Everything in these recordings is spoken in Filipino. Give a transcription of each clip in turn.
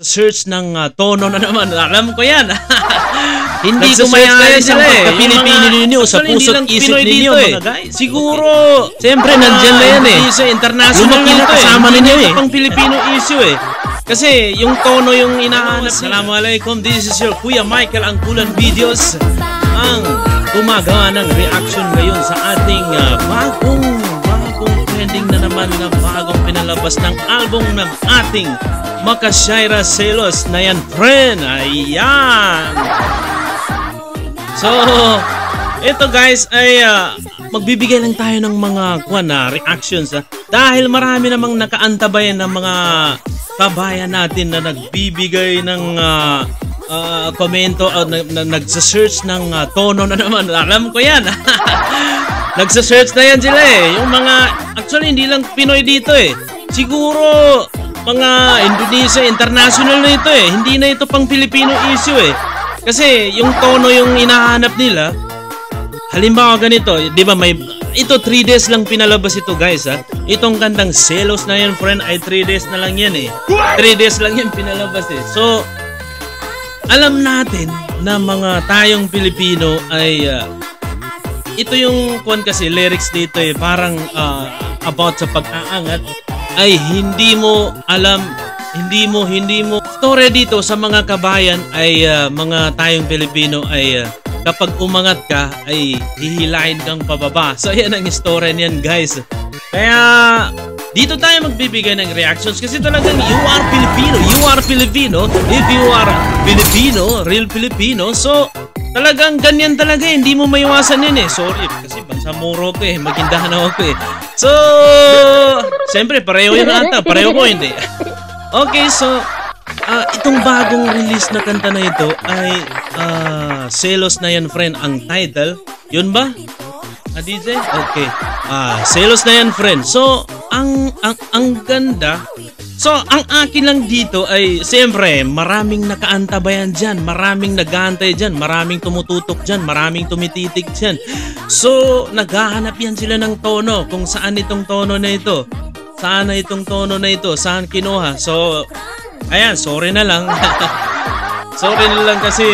Search ng tono na naman. Alam ko yan. Hindi ko mayayari sila Pilipino ninyo sa puso't isip ninyo Siguro, siyempre nandyan na yan Sa international nito kasama ninyo pang Filipino issue Kasi yung tono yung inahanap. Assalamualaikum, this is your Kuya Michael ang Kulan Videos. Ang gumagawa ng reaction ngayon sa ating bagong trending na naman na bagong pinalabas ng album ng ating Makasyaira Selos na yan, friend. Ayan. So, ito guys ay magbibigay lang tayo ng mga reactions dahil marami namang nakaantabayan ng mga kabayan natin na nagbibigay ng komento o nagsa-search ng tono na naman. Alam ko yan. Nagsa-search na yan sila Yung mga, actually hindi lang Pinoy dito Siguro mga Indonesia, international na ito Hindi na ito pang Filipino issue Kasi yung tono yung inahanap nila. Halimbawa ganito, di ba ito 3 days lang pinalabas ito guys Itong kantang Selos na yan, friend, ay 3 days na lang yan 3 days lang yan pinalabas So, alam natin na mga tayong Pilipino ay ito yung kasi lyrics dito parang about sa pag-aangat ay hindi mo alam, hindi mo story dito sa mga kabayan ay mga tayong Pilipino ay kapag umangat ka ay hihilain kang pababa. So yan ang story niyan guys. Kaya dito tayo magbibigay ng reactions kasi talagang you are Filipino. If you are Filipino, real Filipino, so talagang ganyan talaga hindi mo maiwasan yun Sorry, kasi bansa muro ko magindahan ako So, siyempre pareho yun ata, pareho ko hindi. Okay, so itong bagong release na kanta na ito ay Selos na yan, friend, ang title. Yun ba? DJ? Okay. Selos na yan, friend. So, ang ganda. So, ang akin lang dito ay siyempre maraming nakaantabayan dyan, maraming nag-aantay dyan, maraming tumututok dyan, maraming tumititig dyan. So, naghahanap yan sila ng tono kung saan itong tono na ito. Saan na itong tono na ito? Saan kinuha? So, ayan, sorry na lang. Sorry na lang kasi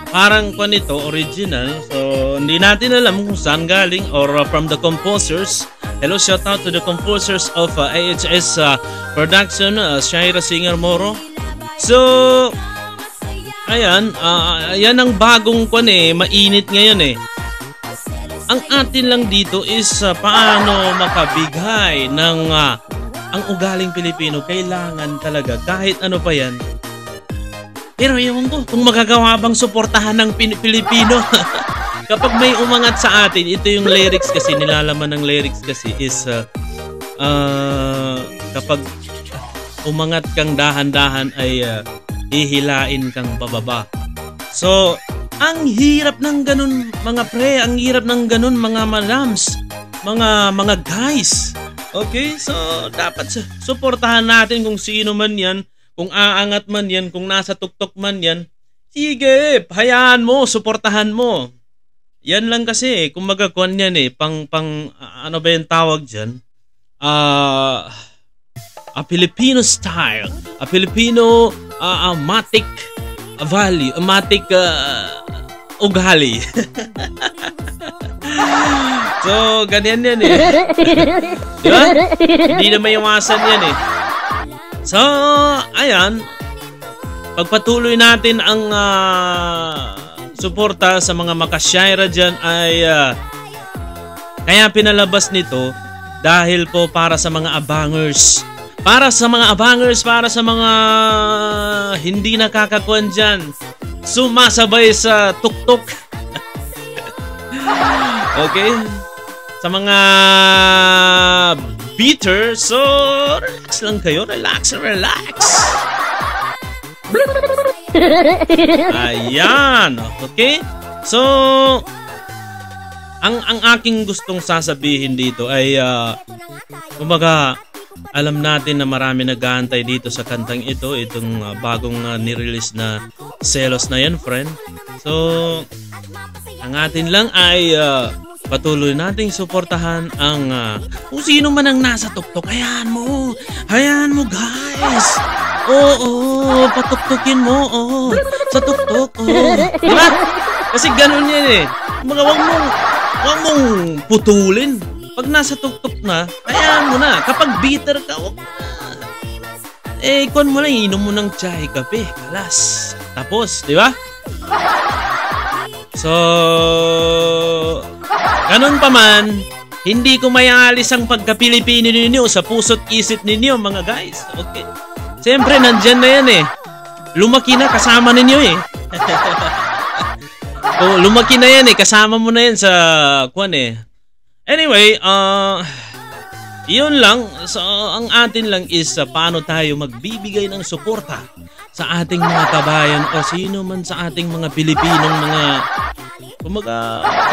parang ito, original. So, hindi natin alam kung saan galing or from the composers. Hello, shout out to the composers of AHS production, Shaira Singer Moro. So, ayan, yan ang bagong mainit ngayon Ang atin lang dito is paano makabigay ng ang ugaling Pilipino. Kailangan talaga kahit ano pa yan. Pero ewan ko kung magagawa bang suportahan ng Pilipino. Kapag may umangat sa atin, ito yung lyrics kasi, nilalaman ng lyrics kasi is kapag umangat kang dahan-dahan ay hihilain kang pababa. So, ang hirap ng ganun mga pre, ang hirap ng ganun mga madams, mga guys. Okay, so dapat suportahan natin kung sino man yan, kung aangat man yan, kung nasa tuktok man yan. Sige, hayaan mo, suportahan mo. Yan lang kasi kung magakuan yan pang ano ba yung tawag dyan? A Filipino style, a Filipino matic value, matic ugali. So, ganyan yan diba? Hindi na maiwasan yan So, ayan, pagpatuloy natin ang suporta sa mga Makasyaira dyan ay kaya pinalabas nito dahil po para sa mga abangers. Para sa mga abangers, para sa mga hindi nakakakuan dyan, sumasabay sa tuktok. Okay? Sa mga bitter, so relax lang kayo, relax. Ayan, okay? So, ang aking gustong sasabihin dito ay kumbaga, alam natin na marami nag-aantay dito sa kantang ito, itong bagong nirelease na Selos na yan, friend. So, ang atin lang ay patuloy nating suportahan ang kung sino man ang nasa tuktok. Hayaan mo guys. Oo, patuktukin mo, sa tuktok, Diba? Kasi ganun yan eh. Mga wag mong putulin. Pag nasa tuktok na, hayaan mo na. Kapag bitter ka, wag na. Ikon mo na, inom mo ng chai, kape, kalas. Tapos, di ba? So, ganun pa man, hindi ko mayaalis ang pagka-Pilipino ninyo sa puso't isip ninyo, mga guys. Okay. Siyempre, nandyan na yan eh. Lumaki na, kasama ninyo eh. So, lumaki na yan eh. Kasama mo na yan sa kwan eh. Anyway, yun lang. So, ang atin lang is paano tayo magbibigay ng suporta sa ating mga kabayan o sino man sa ating mga Pilipinong mga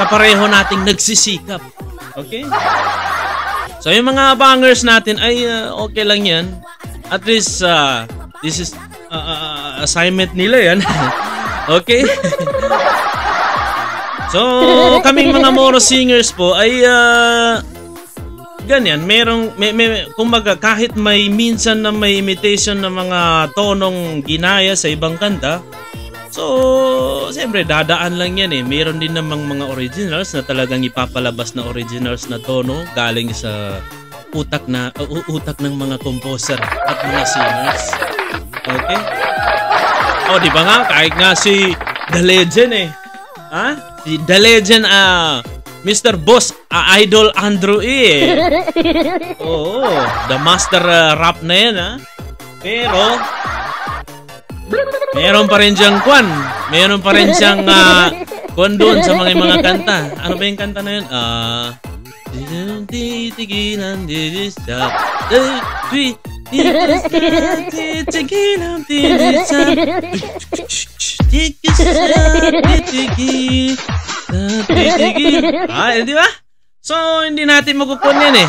kapareho nating nagsisikap. Okay? So, yung mga bangers natin ay okay lang yan. At least, this is assignment nila yan. Okay? So, kaming mga Moro singers po ay ganyan, kumbaga kahit may minsan na may imitation ng mga tonong ginaya sa ibang kanta, so siyempre dadaan lang yan eh. Meron din namang mga originals na talagang ipapalabas na originals na tono galing sa utak ng mga composer at mga singers. Okay? O, di ba nga, kahit nga si The Legend eh. Si The Legend, Mr. Boss, Idol Andrew E. Oo, the master rap na yan Pero, meron pa rin siyang kwan. Meron pa rin siyang kwan doon sa mga kanta. Ano ba yung kanta na yun? Titigilan didisa di ba? So, hindi natin magkukon yan eh.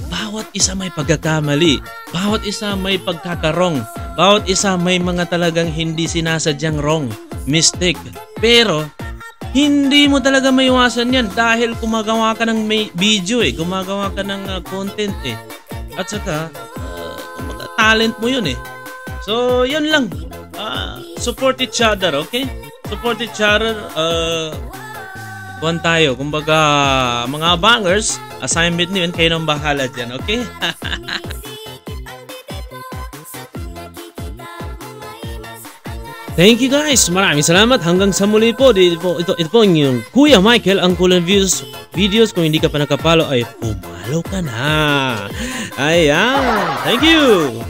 Bawat isa may pagkakamali. Bawat isa may pagkakarong. Bawat isa may mga talagang hindi sinasadyang wrong. Mistake. Pero, hindi mo talaga maiwasan yan dahil gumagawa ka ng video eh. Gumagawa ka ng content eh. At saka, talent mo yun eh. So, yun lang. Support each other, okay? Support each other. Kuhan tayo. Kumbaga, mga bangers, assignment nyo yun. Kayo nang bahala dyan, okay? Thank you guys. Maraming salamat. Hanggang sa muli po. Ito po yung Kuya Michael, ang Cool and Views videos. Kung hindi ka pa nakapalo, ay pumalo ka na. Ayan. Thank you.